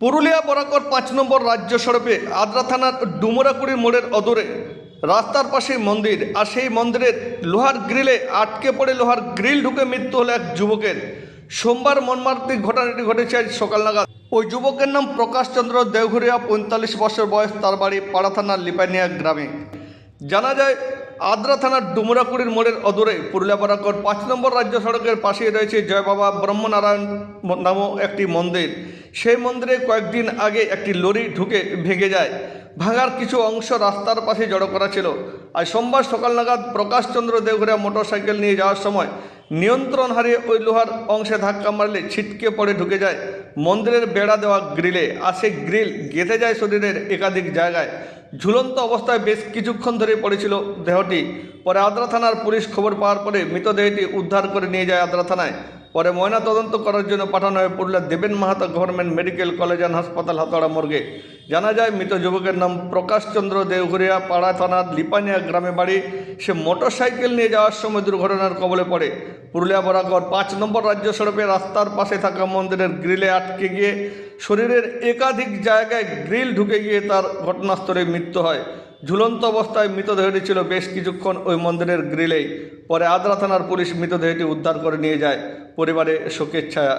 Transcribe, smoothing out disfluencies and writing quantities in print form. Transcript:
পুরুলিয়া বরাকর ৫ নম্বর রাজ্য সড়কে আদ্রা থানার ডুমরাকুড়ি মোড়ের অদূরে রাস্তার পাশেই মন্দির, আর সেই মন্দিরের লোহার গ্রিলে আটকে পড়ে লোহার গ্রিল ঢুকে মৃত্যু হলো এক যুবকের। সোমবার মর্মান্তিক ঘটনাটি ঘটেছে আজ সকাল নাগাদ। ওই যুবকের নাম প্রকাশ চন্দ্র দেওঘরিয়া, ৪৫ বছর বয়স। তার বাড়ি পাড়া থানার লিপানিয়া গ্রামে। জানা যায় আদ্রা থানার ডুমরাকুড়ির মোড়ের অদূরে পুরুলিয়া বরাকর ৫ নম্বর রাজ্য সড়কের পাশেই রয়েছে জয় বাবা ব্রহ্মনারায়ণ নামক একটি মন্দির। সেই মন্দিরে কয়েকদিন আগে একটি লরি ঢুকে ভেঙে যায়। ভাঙার কিছু অংশ রাস্তার পাশে জড়ো করা ছিল। আজ সোমবার সকাল নাগাদ প্রকাশচন্দ্র দেওঘরিয়া মোটরসাইকেল নিয়ে যাওয়ার সময় নিয়ন্ত্রণ হারিয়ে ওই লোহার অংশে ধাক্কা মারলে ছিটকে পড়ে ঢুকে যায় মন্দিরের বেড়া দেওয়া গ্রিলে, আর সেই গ্রিল গেঁথে যায় শরীরের একাধিক জায়গায়। ঝুলন্ত অবস্থায় বেশ কিছুক্ষণ ধরে পড়েছিল দেহটি। পরে আদ্রা থানার পুলিশ খবর পাওয়ার পরে মৃতদেহটি উদ্ধার করে নিয়ে যায় আদ্রা থানায়। পরে ময়নাতদন্ত করার জন্য পাঠানো হয় পুরুলিয়ার দেবেন Mahato government medical college and হাসপাতাল হাতড়া মর্গে। জানা যায় মৃত যুবকের নাম প্রকাশচন্দ্র দেওঘরিয়া, পাড়া থানার লিপানিয়া গ্রামে বাড়ি। সে মোটরসাইকেল নিয়ে যাওয়ার সময় দুর্ঘটনার কবলে পড়ে। পুরুলিয়া বরাকর ৫ নম্বর রাজ্য সড়কে রাস্তার পাশে থাকা মন্দিরের গ্রিলে আটকে গিয়ে শরীরের একাধিক জায়গায় গ্রিল ঢুকে গিয়ে তার ঘটনাস্থলে মৃত্যু হয়। ঝুলন্ত অবস্থায় মৃতদেহটি ছিল বেশ কিছুক্ষণ ওই মন্দিরের গ্রিলেই। পরে আদ্রা থানার পুলিশ মৃতদেহটি উদ্ধার করে নিয়ে যায়। পরিবারে শোকের ছায়া।